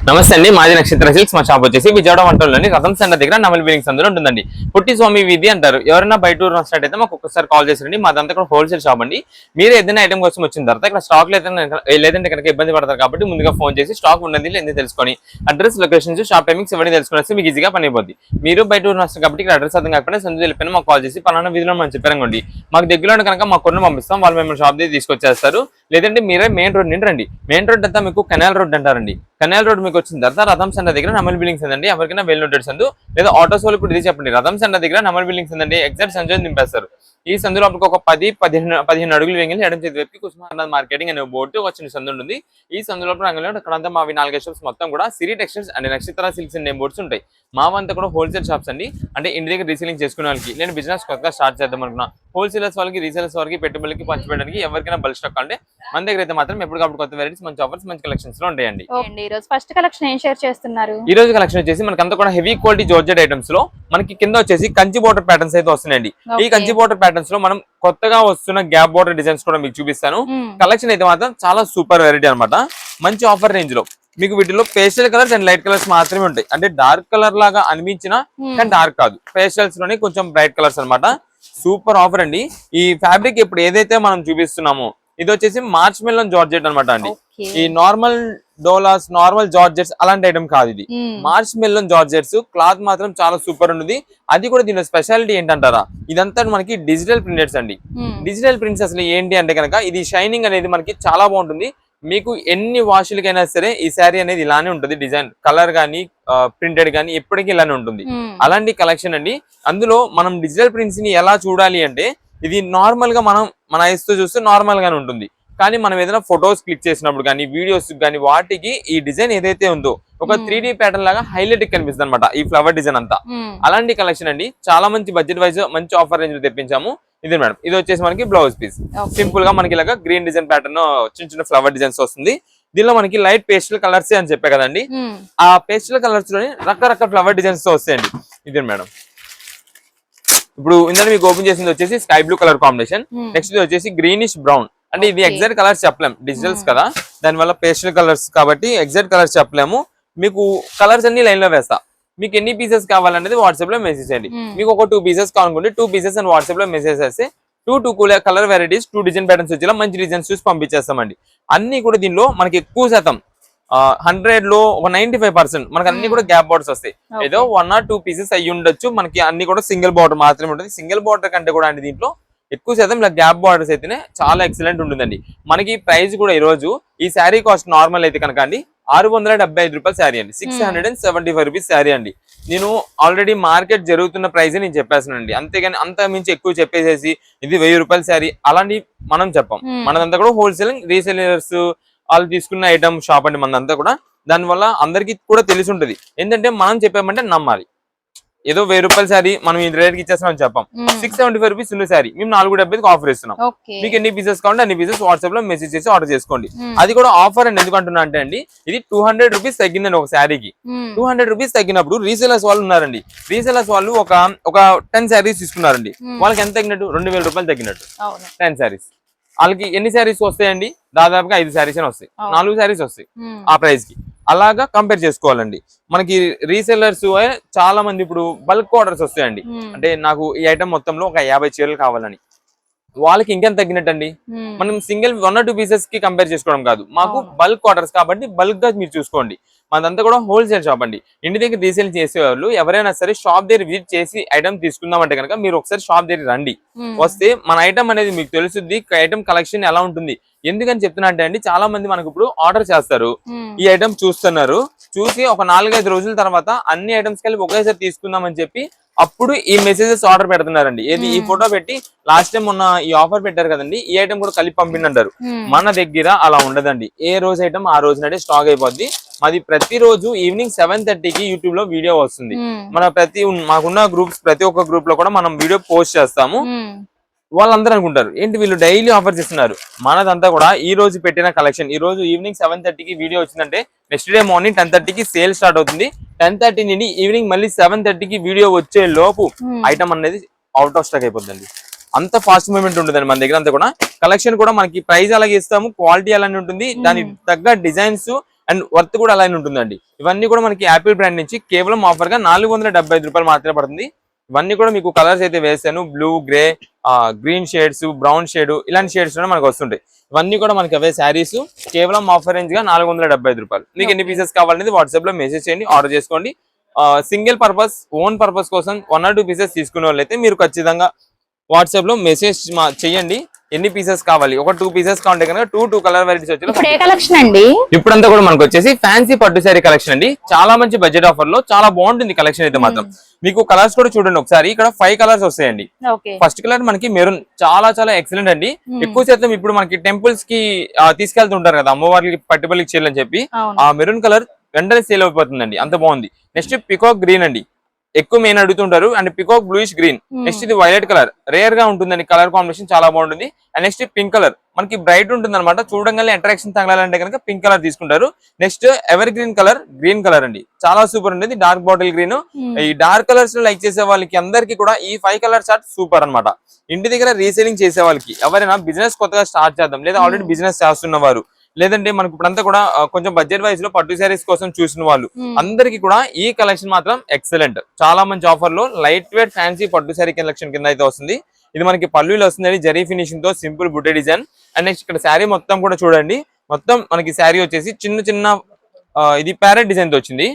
నమస్తే అండి, మాది నక్షత్ర సిల్క్స్. మా షాప్ వచ్చేసి విజయవాడ వంటల్లోని రథం సెంటర్ దగ్గర నమల్ బిల్డింగ్స్ అందులో ఉంటుందండి. పుట్టి స్వామి వీధి అంటారు. ఎవరైనా బయట ఊరు వస్తున్నట్టు అయితే మాకు ఒక్కసారి కాల్ చేసండి. మాదంతా కూడా హోల్సేల్ షాప్ అండి. మీరు ఏదైనా ఐటమ్ కోసం వచ్చిన తర్వాత ఇక్కడ స్టాక్ లేదంటే కనుక ఇబ్బంది పడతారు కాబట్టి ముందుగా ఫోన్ చేసి స్టాక్ ఉన్నది లేదని తెలుసుకొని అడ్రస్, లొకేషన్స్, షాప్ టైమింగ్స్ ఇవన్నీ తెలుసుకుని మీకు ఈజీగా పని అయిపోద్ది. మీరు బయట ఊరు వస్తారు కాబట్టి ఇక్కడ అడ్రస్ అర్థం కాకపోతే సందు వెళ్ళిపోయినా మాకు కాల్ చేసి పలానా వీధిలో మనం చెప్పారండి, మాకు దగ్గరలో కనుక మాకు కొన్ని పంపిస్తాం. వాళ్ళు మేము షాప్ దగ్గర తీసుకొచ్చేస్తారు. లేదంటే మీరే మెయిన్ రోడ్ నుండి రండి. మెయిన్ రోడ్ అంతా మీకు కెనాల్ రోడ్ అంటారండి. కెనాల్ రోడ్ మీకు వచ్చిన తర్వాత రథం సెంటర్ దగ్గర నమల్ బిల్డింగ్స్ ఉందండి. ఎవరికైనా వెల్ నోటెడ్స్ అందు లేదా ఆటోస్ వాళ్ళు ఇప్పుడు ఇది చెప్పండి. రథం సెంటర్ దగ్గర నమల్ బిల్డింగ్స్ ఉందండి. ఎగ్జాక్ట్ సంజయ్ దింపేస్తారు. ఈ సందులో ఒక 10-15 అడుగులు వెంగిలి ఎడం చేతి వైపుకి కుసుమానంద మార్కెటింగ్ అనే బోర్డు ఒక చిన్న సందు ఉంటుంది. ఈ సందులో రంగంలో అక్కడంతా మావి 4 షాప్స్ మొత్తం కూడా సిరి టెక్స్టైల్స్ అండ్ నక్షత్ర సిల్క్స్ నేమ్ బోర్డ్స్ ఉంటాయి. మావంతా కూడా హోల్సేల్ షాప్స్ అండి. అంటే ఇంటి దగ్గర రీసేలింగ్ చేసుకునే వాళ్ళకి, నేను బిజినెస్ కొత్తగా స్టార్ట్ చేద్దాం అనుకున్నా, హోల్సేలర్స్ వాళ్ళకి, రీసేలర్స్ వాళ్ళకి, పెట్టుబడులకి పంచిపెట్టడానికి ఎవరికైనా బల్క్ స్టాక్ అంటే మన దగ్గర అయితే మాత్రం ఎప్పటికప్పుడు కొత్త వెరైటీస్, మంచి ఆఫర్స్, మంచి కలెక్షన్స్ లో ఉంటాయండి. ఈ రోజు ఫస్ట్ కలెక్షన్ ఏం షేర్ చేస్తున్నారు? ఈ రోజు కలెక్షన్ వచ్చేసి మనకంతా కూడా హెవీ క్వాలిటీ జార్జెట్ ఐటమ్స్ లో మనకి కింద వచ్చేసి కంచి బోర్డర్ ప్యాటర్న్స్ అయితే వస్తున్నాయండి. ఈ కంచి బోర్డర్ ప్యాటర్న్స్ లో మనం కొత్తగా వస్తున్న గ్యాప్ బోర్డర్ డిజైన్స్ కూడా మీకు చూపిస్తాను. కలెక్షన్ అయితే మాత్రం చాలా సూపర్ వెరైటీ అనమాట. మంచి ఆఫర్ రేంజ్ లో మీకు వీటిలో pastel colours and light colours మాత్రమే ఉంటాయి. అంటే డార్క్ కలర్ లాగా అనిపించిన కానీ డార్క్ కాదు, పేస్టల్స్ లోనే కొంచెం బ్రైట్ కలర్స్ అనమాట. సూపర్ ఆఫర్ అండి. ఈ ఫ్యాబ్రిక్ ఇప్పుడు ఏదైతే మనం చూపిస్తున్నామో ఇది వచ్చేసి మార్చ్ మెలన్ జార్జెట్ అనమాట అండి. ఈ నార్మల్ డోలాస్, నార్మల్ జార్జెట్స్ అలాంటి ఐటమ్ కాదు. ఇది మార్చ్ మెలన్ జార్జెట్స్. క్లాత్ మాత్రం చాలా సూపర్ ఉంటుంది. అది కూడా దీనిలో స్పెషాలిటీ ఏంటంటారా, ఇదంతా మనకి డిజిటల్ ప్రింటెడ్స్ అండి. డిజిటల్ ప్రింట్స్ అసలు ఏంటి అంటే కనుక ఇది షైనింగ్ అనేది మనకి చాలా బాగుంటుంది. మీకు ఎన్ని వాషులకైనా సరే ఈ శారీ అనేది ఇలానే ఉంటుంది. డిజైన్, కలర్ గానీ, ప్రింటెడ్ గానీ ఎప్పటికీ ఇలానే ఉంటుంది. అలాంటి కలెక్షన్ అండి. అందులో మనం డిజిటల్ ప్రింట్స్ ని ఎలా చూడాలి అంటే ఇది నార్మల్ గా మనం మన ఐస్ తో చూస్తే నార్మల్ గానే ఉంటుంది. కానీ మనం ఏదైనా ఫొటోస్ క్లిక్ చేసినప్పుడు కానీ, వీడియోస్ కానీ వాటికి ఈ డిజైన్ ఏదైతే ఉందో ఒక 3D ప్యాటర్న్ లాగా హైలైట్ కనిపిస్తుంది అనమాట ఈ ఫ్లవర్ డిజైన్ అంతా. అలాంటి కలెక్షన్ అండి. చాలా మంచి బడ్జెట్ వైజ్ మంచి ఆఫర్ రేంజ్ లో తెప్పించాము. ఇది మేడం, ఇది వచ్చేసి మనకి బ్లౌజ్ పీస్. సింపుల్ గా మనకి ఇలాగా గ్రీన్ డిజైన్ ప్యాటర్న్, చిన్న చిన్న ఫ్లవర్ డిజైన్స్ వస్తుంది. దీనిలో మనకి లైట్ పేస్టల్ కలర్స్ అని చెప్పే కదండి, ఆ పేస్టల్ కలర్స్ లోని రకరకాల ఫ్లవర్ డిజైన్స్ తో వస్తాయండి. ఇది మేడం, ఇప్పుడు ఇందులో మీకు ఓపెన్ చేసింది వచ్చేసి sky blue colour combination. Next వచ్చేసి గ్రీనిష్ బ్రౌన్. అంటే ఇది ఎగ్జాక్ట్ కలర్స్ చెప్పలేము, డిజిటల్స్ కదా, దానివల్ల పేస్టల్ కలర్స్ కాబట్టి ఎగ్జాక్ట్ కలర్స్ చెప్పలేము. మీకు కలర్స్ అన్ని లైన్ లో వేస్తా. మీకు ఎన్ని పీసెస్ కావాలనేది వాట్సాప్ లో మెసేజ్ చేయండి. మీకు ఒక 2 పీసెస్ కావాలనుకుంటే 2 పీసెస్ అని వాట్సాప్ లో మెసేజ్ చేస్తే 2 కలర్ వెరైటీస్, 2 డిజైన్ ప్యాటర్న్స్ వచ్చేలా మంచి డిజైన్స్ చూసి పంపించేస్తామండి. అన్ని కూడా దీనిలో మనకి ఎక్కువ శాతం 100 లో ఒక 95% మనకి అన్ని కూడా గ్యాప్ బార్డర్స్ వస్తాయి. ఏదో 1 or 2 పీసెస్ అయ్యి ఉండొచ్చు. మనకి అన్ని కూడా సింగిల్ బార్డర్ మాత్రమే ఉంటుంది. సింగిల్ బార్డర్ కంటే కూడా అండి దీంట్లో ఎక్కువ శాతం ఇలా గ్యాప్ బార్డర్స్ అయితేనే చాలా ఎక్సలెంట్ ఉంటుందండి. మనకి ప్రైస్ కూడా ఈ రోజు ఈ శారీ కాస్ట్ నార్మల్ అయితే కనుక అండి 675 రూపాయలు శారీ అండి. 675 రూపీస్ శారీ అండి. నేను ఆల్రెడీ మార్కెట్ జరుగుతున్న ప్రైస్ నేను చెప్పేసానండి. అంతేగాని అంత మించి ఎక్కువ చెప్పేసేసి ఇది 1000 రూపాయల శారీ అలాంటి మనం చెప్పాం. మనదంతా కూడా హోల్సేలింగ్, రీసేలర్స్ వాళ్ళు తీసుకున్న ఐటమ్ షాప్ అండి మనదంతా కూడా. దానివల్ల అందరికీ కూడా తెలిసి ఉంటుంది. ఏంటంటే మనం చెప్పామంటే నమ్మాలి. ఏదో 1000 రూపాయల శారీ మనం ఈ రేట్కి ఇచ్చేస్తామని చెప్పాం. 675 రూపీస్ ఉన్న శారీ మేము 475కి ఆఫర్ ఇస్తున్నాం. మీకు ఎన్ని పీసెస్ కావాలంటే అన్ని పీసెస్ వాట్సాప్ లో మెసేజ్ చేసి ఆర్డర్ చేసుకోండి. అది కూడా ఆఫర్ అండి. ఎందుకు అంటున్నా అంటే అండి ఇది 200 రూపీస్ తగ్గిందండి ఒక శారీకి. 200 రూపీస్ తగ్గినప్పుడు రీసేలర్స్ వాళ్ళు ఉన్నారండి. రీసేలర్స్ వాళ్ళు ఒక 10 శారీస్ తీసుకున్నారండి. వాళ్ళకి ఎంత తగ్గినట్టు? 2000 రూపాయలు తగ్గినట్టు. 10 శారీస్ వాళ్ళకి ఎన్ని శారీస్ వస్తాయండి? దాదాపుగా 5 శారీస్ అని వస్తాయి, 4 శారీస్ వస్తాయి ఆ ప్రైస్ కి. అలాగా కంపేర్ చేసుకోవాలండి. మనకి రీసెల్లర్స్ చాలా మంది ఇప్పుడు బల్క్ ఆర్డర్స్ వస్తాయండి. అంటే నాకు ఈ ఐటమ్ మొత్తంలో ఒక 50 చీరలు కావాలని, వాళ్ళకి ఇంకెంత తగ్గినట్టండి? మనం సింగిల్ 1 or 2 పీసెస్ కి కంపేర్ చేసుకోవడం కాదు, మాకు బల్క్ ఆర్డర్స్ కాబట్టి బల్క్ గా మీరు చూసుకోండి. మాదంతా కూడా హోల్సేల్ షాప్ అండి. ఇంటి దగ్గర రీసేల్ చేసేవాళ్ళు ఎవరైనా సరే షాప్ దగ్గర విజిట్ చేసి ఐటమ్ తీసుకుందామంటే కనుక మీరు ఒకసారి షాప్ దగ్గర రండి. వస్తే మన ఐటమ్ అనేది మీకు తెలుస్తుంది, ఐటమ్ కలెక్షన్ ఎలా ఉంటుంది. ఎందుకని చెప్తున్నా అంటే అండి చాలా మంది మనకు ఇప్పుడు ఆర్డర్ చేస్తారు, ఈ ఐటమ్ చూస్తున్నారు, చూసి ఒక 4-5 రోజుల తర్వాత అన్ని ఐటమ్స్ కలిపి ఒకేసారి తీసుకుందాం అని చెప్పి అప్పుడు ఈ మెసేజెస్ ఆర్డర్ పెడుతున్నారండి. ఏది ఈ ఫోటో పెట్టి లాస్ట్ టైం మొన్న ఈ ఆఫర్ పెట్టారు కదండి, ఈ ఐటమ్ కూడా కలిపి పంపిండంటారు. మన దగ్గర అలా ఉండదండి. ఏ రోజు ఐటమ్ ఆ రోజు నాడే స్టాక్ అయిపోద్ది. మాది ప్రతిరోజు ఈవినింగ్ 7:30కి యూట్యూబ్ లో వీడియో వస్తుంది. మన మాకున్న గ్రూప్స్ ప్రతి ఒక్క గ్రూప్ లో కూడా మనం వీడియో పోస్ట్ చేస్తాము. వాళ్ళందరూ అనుకుంటారు ఏంటి వీళ్ళు డైలీ ఆఫర్ చేస్తున్నారు. మనదంతా కూడా ఈ రోజు పెట్టిన కలెక్షన్. ఈ రోజు ఈవినింగ్ 7:30కి వీడియో వచ్చిందంటే నెక్స్ట్ డే మార్నింగ్ 10:30కి సేల్ స్టార్ట్ అవుతుంది. 10:30 నుండి ఈవినింగ్ మళ్ళీ 7:30కి వీడియో వచ్చే లోపు ఐటమ్ అనేది అవుట్ ఆఫ్ స్టాక్ అయిపోతుంది. అంత ఫాస్ట్ మూవ్మెంట్ ఉంటుందండి మన దగ్గర అంతా కూడా. కలెక్షన్ కూడా మనకి ప్రైస్ అలాగే ఇస్తాము, క్వాలిటీ అలానే ఉంటుంది, దానికి తగ్గ డిజైన్స్ అండ్ వర్త్ కూడా అలానే ఉంటుందండి. ఇవన్నీ కూడా మనకి యాపిల్ బ్రాండ్ నుంచి కేవలం ఆఫర్ గా 475 రూపాయలు మాత్రమే పడుతుంది. ఇవన్నీ కూడా మీకు కలర్స్ అయితే వేసాను, blue, grey, green shades, brown shade, ఇలాంటి షేడ్స్ మనకు వస్తుంటాయి. ఇవన్నీ కూడా మనకి అవే శారీస్ కేవలం ఆఫర్ రేంజ్ గా 475 రూపాయలు. మీకు ఎన్ని పీసెస్ కావాలనేది వాట్సాప్ లో మెసేజ్ చేయండి, ఆర్డర్ చేసుకోండి. సింగిల్ పర్పస్, ఓన్ పర్పస్ కోసం 1 or 2 పీసెస్ తీసుకునే వాళ్ళైతే మీరు ఖచ్చితంగా వాట్సాప్ లో మెసేజ్ చేయండి ఎన్ని పీసెస్ కావాలి. ఒక 2 పీసెస్ కావాలంటే కనుక 2 కలర్ వెరైటీస్ ఇప్పుడు ఏ కలెక్షన్ అండి? ఇప్పుడంతా కూడా మనకు వచ్చేసి ఫ్యాన్సీ పట్టు శారీ కలెక్షన్ అండి. చాలా మంచి బడ్జెట్ ఆఫర్ లో చాలా బాగుంటుంది కలెక్షన్ అయితే మాత్రం. మీకు కలర్స్ కూడా చూడండి ఒకసారి. ఇక్కడ 5 కలర్స్ వస్తాయండి. ఫస్ట్ కలర్ మనకి మెరూన్, చాలా చాలా ఎక్సలెంట్ అండి. ఎక్కువ శాతం ఇప్పుడు మనకి టెంపుల్స్ కి తీసుకెళ్తుంటారు కదా అమ్మవారికి పట్టుబలికి చేయాలని చెప్పి, ఆ మెరూన్ కలర్ వెంటనే సేల్ అయిపోతుందండి, అంత బాగుంది. నెక్స్ట్ పికాక్ గ్రీన్ అండి, ఎక్కువ మెయిన్ అడుగుతుంటారు. And peacock bluish green. Next ఇది వైలెట్ కలర్, రేర్ గా ఉంటుందండి కలర్ కాంబినేషన్, చాలా బాగుంటుంది. అండ్ నెక్స్ట్ పింక్ కలర్, మనకి బ్రైట్ ఉంటుంది అనమాట, చూడంగానే అట్రాక్షన్ తగలాలంటే కనుక పింక్ కలర్ తీసుకుంటారు. Next ever green colour, green colour అండి, చాలా సూపర్ ఉంటుంది. డార్క్ బాటిల్ గ్రీన్, ఈ డార్క్ కలర్స్ లైక్ చేసే వాళ్ళకి అందరికి కూడా ఈ 5 కలర్ చార్ట్ సూపర్ అనమాట. ఇంటి దగ్గర రీసేలింగ్ చేసే వాళ్ళకి, ఎవరైనా బిజినెస్ కొత్తగా స్టార్ట్ చేద్దాం, లేదా ఆల్రెడీ బిజినెస్ చేస్తున్న వారు, లేదంటే మనకు ఇప్పుడంతా కూడా కొంచెం బడ్జెట్ వైజ్ లో పట్టు శారీస్ కోసం చూసిన వాళ్ళు అందరికి కూడా ఈ కలెక్షన్ మాత్రం ఎక్సలెంట్. చాలా మంచి ఆఫర్ లో లైట్ వెయిట్ ఫ్యాన్సీ పట్టు శారీ కలెక్షన్ కింద అయితే వస్తుంది. ఇది మనకి పళ్ళులో వస్తుంది జరీ ఫినిషింగ్ తో, సింపుల్ బుట్టే డిజైన్. అండ్ నెక్స్ట్ ఇక్కడ శారీ మొత్తం కూడా చూడండి, మొత్తం మనకి శారీ వచ్చేసి చిన్న చిన్న ఇది ప్యారెట్ డిజైన్ తో వచ్చింది.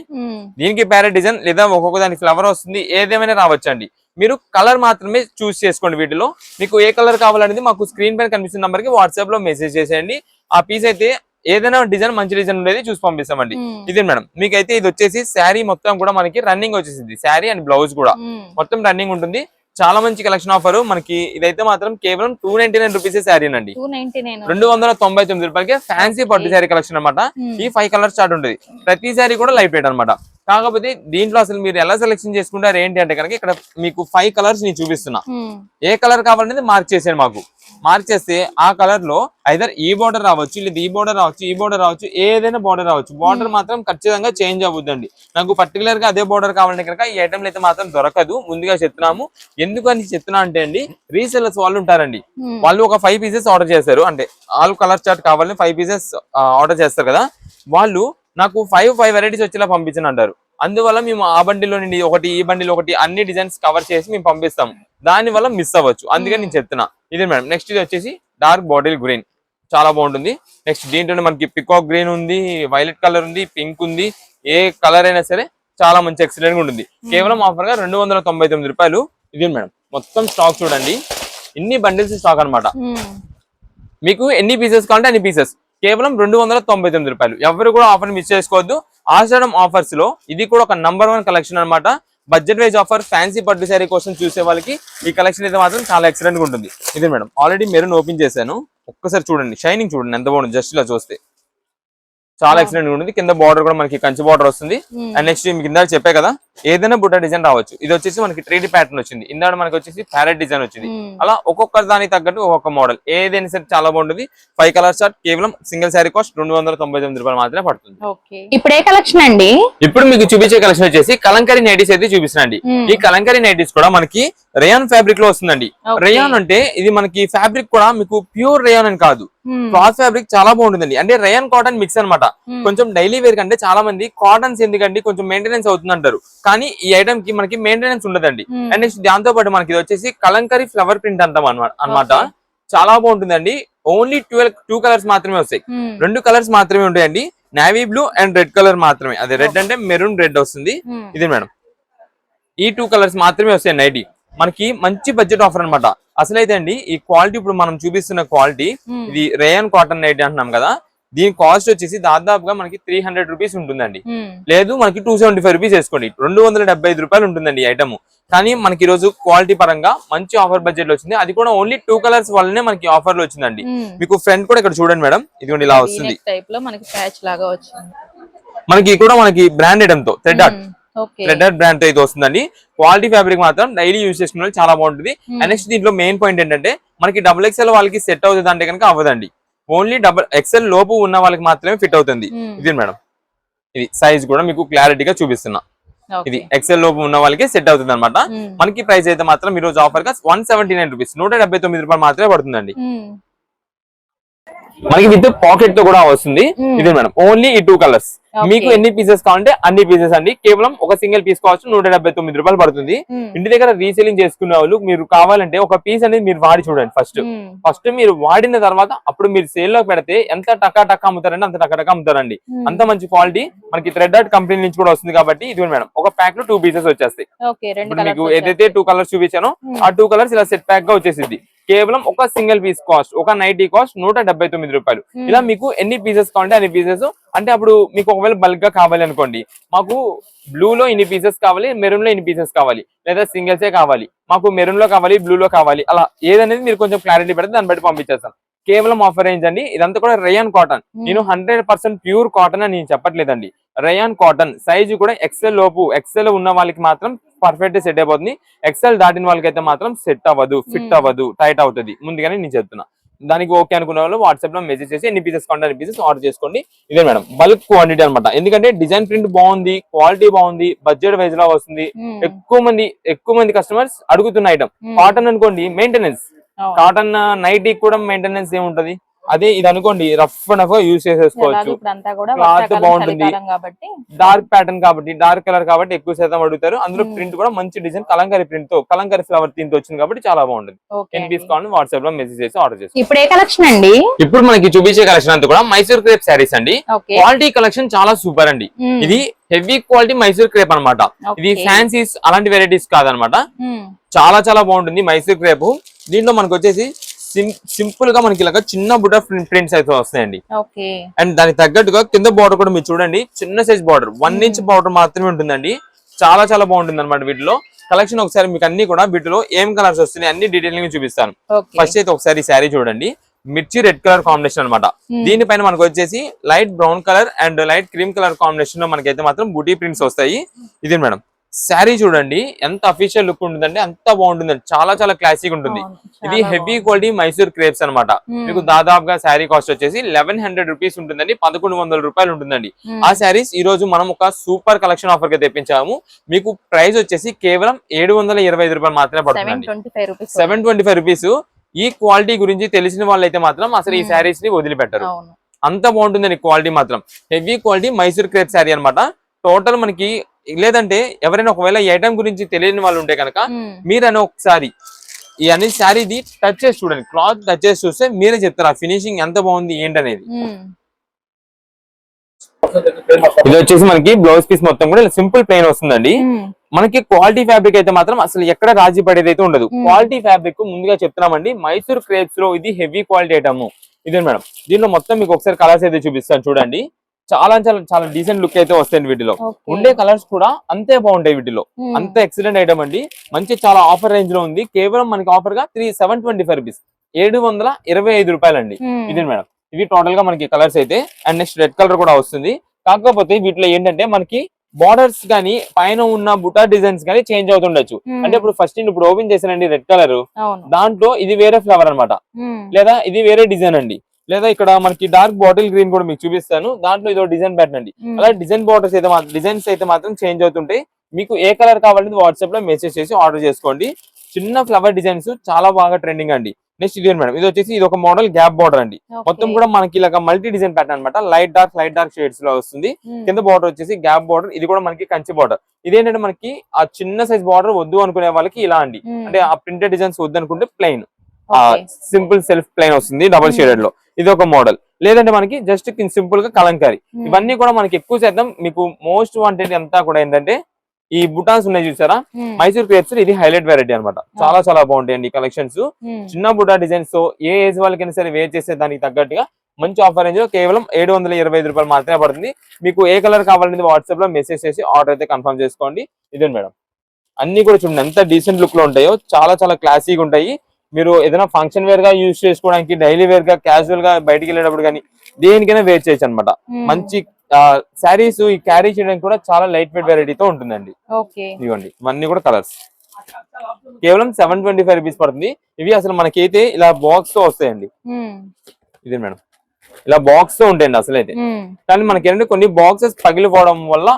దీనికి ప్యారెట్ డిజైన్ లేదా ఒక్కొక్క దానికి ఫ్లవర్ వస్తుంది, ఏదేమైనా రావచ్చండి. మీరు కలర్ మాత్రమే చూస్ చేసుకోండి. వీటిలో మీకు ఏ కలర్ కావాలనేది మాకు స్క్రీన్ పైన కనిపిస్తున్న నంబర్ కి వాట్సాప్ లో మెసేజ్ చేసేయండి. ఆ పీస్ అయితే ఏదైనా డిజైన్, మంచి డిజైన్ ఉండేది చూసి పంపిస్తామండి. ఇదే మేడం, మీకైతే ఇది వచ్చేసి శారీ మొత్తం కూడా మనకి రన్నింగ్ వచ్చేసింది. శారీ అండ్ బ్లౌజ్ కూడా మొత్తం రన్నింగ్ ఉంటుంది. చాలా మంచి కలెక్షన్ ఆఫర్ మనకి. ఇదైతే మాత్రం కేవలం 299 రూపీస్ శారీ అండి, 299 రూపాయలకి ఫ్యాన్సీ పట్టు శారీ కలెక్షన్ అనమాట. ఈ 5 కలర్స్ చార్ట్ ఉంటుంది. ప్రతి శారీ కూడా లైట్ వెయిట్ అనమాట. కాకపోతే దీంట్లో అసలు మీరు ఎలా సెలెక్షన్ చేసుకుంటారు ఏంటి అంటే కనుక ఇక్కడ మీకు 5 కలర్స్ నేను చూపిస్తున్నా. ఏ కలర్ కావాలనేది మార్క్ చేసేయండి. మాకు మార్క్ చేస్తే ఆ కలర్ లో ఐదర్ ఈ బోర్డర్ రావచ్చు, లేదా ఈ బోర్డర్ రావచ్చు, ఈ బోర్డర్ రావచ్చు, ఏదైనా బోర్డర్ రావచ్చు. బోర్డర్ మాత్రం ఖచ్చితంగా చేంజ్ అవ్వద్దండి. నాకు పర్టికులర్ గా అదే బోర్డర్ కావాలంటే కనుక ఈ ఐటమ్ అయితే మాత్రం దొరకదు. ముందుగా చెప్తున్నాము. ఎందుకని చెప్తున్నా అంటే అండి, రీసెల్లర్స్ వాళ్ళు ఉంటారండి, వాళ్ళు ఒక 5 పీసెస్ ఆర్డర్ చేస్తారు, అంటే ఆల్ కలర్ చార్ట్ కావాలని 5 పీసెస్ ఆర్డర్ చేస్తారు కదా, వాళ్ళు నాకు 5 వెరైటీస్ వచ్చేలా పంపించని అంటారు. అందువల్ల మేము ఆ బండిలో నుండి ఒకటి, ఈ బండిలో ఒకటి, అన్ని డిజైన్స్ కవర్ చేసి మేము పంపిస్తాం. దాని వల్ల మిస్ అవ్వచ్చు, అందుకని నేను చెప్తున్నా. ఇదే మేడం. నెక్స్ట్ ఇది వచ్చేసి డార్క్ బాటిల్ గ్రీన్, చాలా బాగుంటుంది. నెక్స్ట్ దీంట్లో మనకి పికాక్ గ్రీన్ ఉంది, వైలెట్ కలర్ ఉంది, పింక్ ఉంది. ఏ కలర్ అయినా సరే చాలా మంచి ఎక్సలెంట్ గా ఉంటుంది. కేవలం ఆఫర్ గా 299 రూపాయలు. ఇదే మేడం, మొత్తం స్టాక్ చూడండి, ఇన్ని బండిల్స్ స్టాక్ అనమాట. మీకు ఎన్ని పీసెస్ కావాలంటే అన్ని పీసెస్, కేవలం 299 రూపాయలు. ఎవరు కూడా ఆఫర్ మిస్ చేసుకోవద్దు. ఆషాఢం ఆఫర్స్ లో ఇది కూడా ఒక నంబర్ 1 కలెక్షన్ అనమాట. బడ్జెట్ వైజ్ ఆఫర్, ఫ్యాన్సీ పట్టు శారీ కోసం చూసే వాళ్ళకి ఈ కలెక్షన్ అయితే మాత్రం చాలా ఎక్సలెంట్ గా ఉంటుంది. ఇదే మేడం, ఆల్రెడీ మెరూన్ ఓపెన్ చేశాను, ఒక్కసారి చూడండి, షైనింగ్ చూడండి ఎంత బాగుంది. జస్ట్ ఇలా చూస్తే చాలా ఎక్సలెంట్ గా ఉంటుంది. కింద బార్డర్ కూడా మనకి కంచి బార్డర్ వస్తుంది. అండ్ నెక్స్ట్ మీకు ఇందాక చెప్పే కదా, ఏదైనా బుట్ట డిజైన్ రావచ్చు. ఇది వచ్చేసి మనకి 3D ప్యాటర్న్ వచ్చింది, ఇందాక మనకి వచ్చేసి ప్యారెట్ డిజైన్ వచ్చింది. అలా ఒక్కొక్క దానికి తగ్గట్టు ఒక్కొక్క మోడల్, ఏదైనా సరే చాలా బాగుంటుంది. 5 కలర్ చార్ట్ కేవలం సింగిల్ శారీ కాస్ట్ 299 రూపాయలు మాత్రమే పడుతుంది. ఇప్పుడు ఏ కలెక్షన్ అండి? ఇప్పుడు మీకు చూపించే కలెక్షన్ వచ్చేసి కలంకరీ నైటీస్ అయితే చూపిస్తున్నాండి. ఈ కలంకరీ నైటీస్ కూడా మనకి రేయాన్ ఫ్యాబ్రిక్ లో వస్తుందండి. రేయాన్ అంటే ఇది మనకి ఫ్యాబ్రిక్ కూడా మీకు ప్యూర్ రేయాన్ అని కాదు, క్లాత్ ఫ్యాబ్రిక్ చాలా బాగుంటుందండి. అంటే రేయాన్ కాటన్ మిక్స్ అనమాట. కొంచెం డైలీ వేర్ కంటే చాలా మంది కాటన్స్ ఎందుకండి కొంచెం మెయింటెనెన్స్ అవుతుంది అంటారు, కానీ ఈ ఐటమ్ కి మనకి మెయింటెనెన్స్ ఉండదండి. అండ్ నెక్స్ట్ దాంతో పాటు మనకి ఇది వచ్చేసి కలంకరీ ఫ్లవర్ ప్రింట్ అంటాం అనమాట. చాలా బాగుంటుందండి. ఓన్లీ 2 కలర్స్ మాత్రమే వస్తాయి, 2 కలర్స్ మాత్రమే ఉంటాయండి. Navy blue and red colour మాత్రమే. అదే రెడ్ అంటే మెరూన్ రెడ్ వస్తుంది. ఇది మేడం, ఈ 2 కలర్స్ మాత్రమే వస్తాయి నైటీ. మనకి మంచి బడ్జెట్ ఆఫర్ అనమాట. అసలైతే అండి ఈ క్వాలిటీ, ఇప్పుడు మనం చూపిస్తున్న క్వాలిటీ, ఇది రేయాన్ కాటన్ నైటీ అంటున్నాం కదా, దీని కాస్ట్ వచ్చేసి దాదాపుగా మనకి 300 రూపీస్ ఉంటుందండి. లేదు మనకి 275 రూపీస్ వేసుకోండి, 275 రూపాయలు ఉంటుందండి ఈ ఐటమ్. కానీ మనకి ఈ రోజు క్వాలిటీ పరంగా మంచి ఆఫర్ బడ్జెట్ లో వచ్చింది. అది కూడా ఓన్లీ 2 కలర్స్ వల్లనే మనకి ఆఫర్ లో వచ్చిందండి. మీకు ఫ్రంట్ కూడా ఇక్కడ చూడండి మేడం, ఇదిగోండి ఇలా వస్తుంది. మనకి కూడా మనకి బ్రాండ్ ఐటమ్ తో థ్రెడర్ బ్రాండ్ తో అయితే వస్తుందండి. క్వాలిటీ ఫ్యాబ్రిక్ మాత్రం డైలీ యూజ్ చేసుకున్న చాలా బాగుంటుంది. అండ్ నెక్స్ట్ దీంట్లో మెయిన్ పాయింట్ ఏంటంటే మనకి XXL వాళ్ళకి సెట్ అవుతుంది అంటే కనుక అవ్వదండి. ఓన్లీ XXL లోపు ఉన్న వాళ్ళకి మాత్రమే ఫిట్ అవుతుంది. ఇది మేడం, ఇది సైజ్ కూడా మీకు క్లారిటీగా చూపిస్తున్నా. ఇది XL లోపు ఉన్న వాళ్ళకి సెట్ అవుతుంది అనమాట. మనకి ప్రైస్ అయితే మాత్రం ఈ రోజు ఆఫర్ గా 179 రూపీస్, 179 రూపాయలు మాత్రమే పడుతుందండి. మనకి విత్ పాకెట్ తో కూడా వస్తుంది. ఇది మేడం ఓన్లీ ఈ 2 కలర్స్. మీకు ఎన్ని పీసెస్ కావాలంటే అన్ని పీసెస్ అండి. కేవలం ఒక సింగిల్ పీస్ కావచ్చు 179 రూపాయలు పడుతుంది. ఇంటి దగ్గర రీసేలింగ్ చేసుకునే వాళ్ళు మీరు కావాలంటే ఒక పీస్ అనేది మీరు వాడి చూడండి. ఫస్ట్ మీరు వాడిన తర్వాత అప్పుడు మీరు సేల్ లో పెడితే ఎంత టకా అమ్ముతారండి, అంత టకా అమ్ముతారండి. అంత మంచి క్వాలిటీ మనకి థ్రెడ్ ఆర్ట్ కంపెనీ నుంచి కూడా వస్తుంది కాబట్టి ఇది మేడం ఒక ప్యాక్ లో 2 పీసెస్ వచ్చేస్తాయి. ఇప్పుడు మీకు ఏదైతే 2 కలర్స్ చూపించానో ఆ 2 కలర్స్ ఇలా సెట్ ప్యాక్ గా వచ్చేసింది. కేవలం ఒక సింగిల్ పీస్ కాస్ట్, ఒక నైటీ కాస్ట్ 179 రూపాయలు. ఇలా మీకు ఎన్ని పీసెస్ కావాలంటే అన్ని పీసెస్. అంటే అప్పుడు మీకు ఒకవేళ బల్క్ గా కావాలి అనుకోండి, మాకు బ్లూ లో ఇన్ని పీసెస్ కావాలి, మెరూన్ లో ఇన్ని పీసెస్ కావాలి, లేదా సింగిల్సే కావాలి, మాకు మెరూన్ లో కావాలి, బ్లూ లో కావాలి, అలా ఏదనేది మీరు కొంచెం క్లారిటీ పెడితే దాన్ని బట్టి పంపించేస్తాను. కేవలం ఆఫర్ రేంజ్ అండి. ఇదంతా కూడా రేయాన్ కాటన్. నేను 100% ప్యూర్ కాటన్ అని నేను చెప్పట్లేదండి. రేయాన్ కాటన్ సైజు కూడా ఎక్సెల్ లోపు, ఎక్సెల్ ఉన్న వాళ్ళకి మాత్రం పర్ఫెక్ట్ సెట్ అయిపోతుంది. ఎక్సెల్ దాటిన వాళ్ళకైతే మాత్రం సెట్ అవ్వదు, ఫిట్ అవ్వదు, టైట్ అవుతుంది. ముందుగానే నేను చెప్తున్నా. దానికి ఓకే అనుకున్న వాళ్ళు వాట్సాప్ లో మెసేజ్ చేసి ఎన్ని పీసెస్ కావాలి అన్ని పీసెస్ ఆర్డర్ చేసుకోండి. ఇదే మేడం బల్క్ క్వాంటిటీ అనమాట. ఎందుకంటే డిజైన్ ప్రింట్ బాగుంది, క్వాలిటీ బాగుంది, బడ్జెట్ వైజ్ లా వస్తుంది. ఎక్కువ మంది కస్టమర్స్ అడుగుతున్న ఐటమ్. కాటన్ అనుకోండి మెయింటెనెన్స్, కాటన్ నైటీ కూడా మెయింటెనెన్స్ ఏముంటది. అదే ఇది అనుకోండి రఫ్ అండ్ రఫ్ యూజ్ చేసేసుకోవచ్చు. క్లాత్ బాగుంటుంది, డార్క్ ప్యాటర్న్ కాబట్టి, డార్క్ కలర్ కాబట్టి ఎక్కువ శాతం అడుగుతారు. అందులో ప్రింట్ కూడా మంచి డిజైన్ కలంకారీ ప్రింట్ తో, కలంకారీ ఫ్లవర్ థీమ్ తో వచ్చింది కాబట్టి చాలా బాగుంటుంది. తీసుకోండి వాట్సాప్ లో మెసేజ్ చేసి ఆర్డర్ చేసుకోండి. ఇప్పుడు ఏ కలెక్షన్ అండి? ఇప్పుడు మనకి చూపించే కలెక్షన్ అంతా కూడా మైసూర్ క్రేప్ శారీస్ అండి. క్వాలిటీ కలెక్షన్ చాలా సూపర్ అండి. ఇది హెవీ క్వాలిటీ మైసూర్ క్రేప్ అనమాట. ఇది ఫ్యాన్సీస్ అలాంటి వెరైటీస్ కాదనమాట. చాలా చాలా బాగుంటుంది మైసూర్ క్రేప్. దీంట్లో మనకు వచ్చేసి సింపుల్ గా మనకి ఇలాగా చిన్న బుట్ట ప్రింట్స్ అయితే వస్తాయండి. అండ్ దానికి తగ్గట్టుగా కింద బార్డర్ కూడా మీరు చూడండి, చిన్న సైజ్ బార్డర్ 1 ఇంచ్ బార్డర్ మాత్రమే ఉంటుందండి. చాలా చాలా బాగుంటుంది అనమాట. వీటిలో కలెక్షన్ ఒకసారి మీకు అన్ని కూడా వీటిలో ఏం కలర్స్ వస్తున్నాయి అన్ని డీటెయిలింగ్ చూపిస్తాను. ఫస్ట్ అయితే ఒకసారి శారీ చూడండి, మిర్చి రెడ్ కలర్ కాంబినేషన్ అనమాట. దీనిపైన మనకు వచ్చేసి light brown colour and light cream colour combination లో మనకైతే మాత్రం బూటీ ప్రింట్స్ వస్తాయి. ఇది మేడం శారీ చూడండి ఎంత అఫీషియల్ లుక్ ఉంటుందండి, అంత బాగుంటుందండి. చాలా చాలా క్లాసిక్ ఉంటుంది. ఇది హెవీ క్వాలిటీ మైసూర్ క్రేప్స్ అనమాట. మీకు దాదాపుగా శారీ కాస్ట్ వచ్చేసి 1100 రూపీస్ ఉంటుందండి, 1100 రూపాయలు ఉంటుందండి. ఆ శారీస్ ఈ రోజు మనం ఒక సూపర్ కలెక్షన్ ఆఫర్ గా తెప్పించాము. మీకు ప్రైస్ వచ్చేసి కేవలం 725 రూపాయలు మాత్రమే పడుతుందండి. 725 రూపీస్. ఈ క్వాలిటీ గురించి తెలిసిన వాళ్ళైతే మాత్రం అసలు ఈ శారీస్ ని వదిలిపెట్టరు. అంత బాగుంటుందండి క్వాలిటీ మాత్రం. Heavy quality Mysore crepe sari అనమాట. టోటల్ మనకి లేదంటే ఎవరైనా ఒకవేళ ఈ ఐటమ్ గురించి తెలియని వాళ్ళు ఉంటే కనుక మీరైనా ఒకసారి ఈ అన్ని శారీది టచ్ చేసి చూడండి, క్లాత్ టచ్ చేసి చూస్తే మీరే చెప్తారు ఆ ఫినిషింగ్ ఎంత బాగుంది ఏంటనేది. ఇది వచ్చేసి మనకి బ్లౌజ్ పీస్ మొత్తం కూడా సింపుల్ ప్లెయిన్ వస్తుందండి. మనకి క్వాలిటీ ఫ్యాబ్రిక్ అయితే మాత్రం అసలు ఎక్కడ రాజీ పడేది అయితే ఉండదు. క్వాలిటీ ఫ్యాబ్రిక్ ముందుగా చెప్తున్నామండి. మైసూర్ క్రేప్స్ లో ఇది హెవీ క్వాలిటీ ఐటమ్. ఇదే మేడం దీనిలో మొత్తం మీకు ఒకసారి కలర్స్ అయితే చూపిస్తాను చూడండి. చాలా చాలా చాలా డీసెంట్ లుక్ అయితే వస్తాయండి. వీటిలో ఉండే కలర్స్ కూడా అంతే బాగుంటాయి. వీటిలో అంత ఎక్సలెంట్ ఐటమ్ అండి. మంచి చాలా ఆఫర్ రేంజ్ లో ఉంది. కేవలం మనకి ఆఫర్ గా 725 రూపీస్, 725 రూపాయలండి. ఇది మేడం ఇవి టోటల్ గా మనకి కలర్స్ అయితే. అండ్ నెక్స్ట్ రెడ్ కలర్ కూడా వస్తుంది. కాకపోతే వీటిలో ఏంటంటే మనకి బార్డర్స్ గానీ పైన ఉన్న బుటా డిజైన్స్ గానీ చేంజ్ అవుతుండొచ్చు. అంటే ఇప్పుడు ఫస్ట్ ఇప్పుడు ఓపెన్ చేశానండి రెడ్ కలర్, దాంట్లో ఇది వేరే ఫ్లవర్ అనమాట, లేదా ఇది వేరే డిజైన్ అండి, లేదా ఇక్కడ మనకి డార్క్ బాటిల్ గ్రీన్ కూడా మీకు చూపిస్తాను. దాంట్లో ఇదో డిజైన్ ప్యాటర్న్ అండి. అలా డిజైన్ బార్డర్స్ అయితే డిజైన్స్ అయితే మాత్రం చేంజ్ అవుతుంటాయి. మీకు ఏ కలర్ కావాలంటే వాట్సాప్ లో మెసేజ్ చేసి ఆర్డర్ చేసుకోండి. చిన్న ఫ్లవర్ డిజైన్స్ చాలా బాగా ట్రెండింగ్ అండి. నెక్స్ట్ ఇది మేడం ఇది వచ్చేసి ఇది ఒక మోడల్ గ్యాప్ బార్డర్ అండి. మొత్తం కూడా మనకి ఇలా మల్టీ డిజైన్ ప్యాటర్న్ అనమాట. లైట్ డార్క్ షేడ్స్ లో వస్తుంది. కింద బార్డర్ వచ్చేసి గ్యాప్ బార్డర్. ఇది కూడా మనకి కంచి బార్డర్. ఇదేంటంటే మనకి ఆ చిన్న సైజ్ బార్డర్ వద్దు అనుకునే వాళ్ళకి ఇలా అండి. అంటే ఆ ప్రింటెడ్ డిజైన్స్ వద్దు అనుకుంటే ప్లెయిన్ సింపుల్ సెల్ఫ్ ప్లెయిన్ వస్తుంది డబుల్ షేడెడ్ లో. ఇది ఒక మోడల్. లేదంటే మనకి జస్ట్ సింపుల్ గా కలంకారీ. ఇవన్నీ కూడా మనకి ఎక్కువ శాతం మీకు మోస్ట్ వాంటెడ్ అంతా కూడా ఏంటంటే ఈ బుటాన్స్ ఉన్నాయి చూసారా, మైసూర్ క్రేప్స్. ఇది హైలైట్ వెరైటీ అనమాట. చాలా చాలా బాగుంటాయండి కలెక్షన్స్. చిన్న బుటా డిజైన్స్ తో ఏ ఏజ్ వాళ్ళకైనా సరే వేర్ చేసే దానికి తగ్గట్టుగా మంచి ఆఫర్ రేంజ్ లో కేవలం 725 రూపాయలు మాత్రమే పడుతుంది. మీకు ఏ కలర్ కావాలనేది వాట్సాప్ లో మెసేజ్ చేసి ఆర్డర్ అయితే కన్ఫర్మ్ చేసుకోండి. ఇదే మేడం అన్ని కూడా చూడండి ఎంత డీసెంట్ లుక్ లో ఉంటాయో. చాలా చాలా క్లాసీగా ఉంటాయి. మీరు ఏదైనా ఫంక్షన్ వేర్ గా యూజ్ చేసుకోవడానికి, డైలీ వేర్ గా, క్యాజువల్ గా బయటికి వెళ్ళేటప్పుడు కానీ దేనికైనా వేర్ చేయొచ్చు అనమాట. మంచి శారీస్ ఈ క్యారీ చేయడానికి కూడా చాలా లైట్ వెయిట్ వెరైటీతో ఉంటుందండి. ఇవ్వండి ఇవన్నీ కూడా కలర్స్. కేవలం 725 రూపీస్ పడుతుంది. ఇవి అసలు మనకైతే ఇలా బాక్స్ తో వస్తాయండి. ఇదే మేడం ఇలా బాక్స్ తో ఉంటాయండి అసలు అయితే. కానీ మనకి ఏంటంటే కొన్ని బాక్సెస్ పగిలిపోవడం వల్ల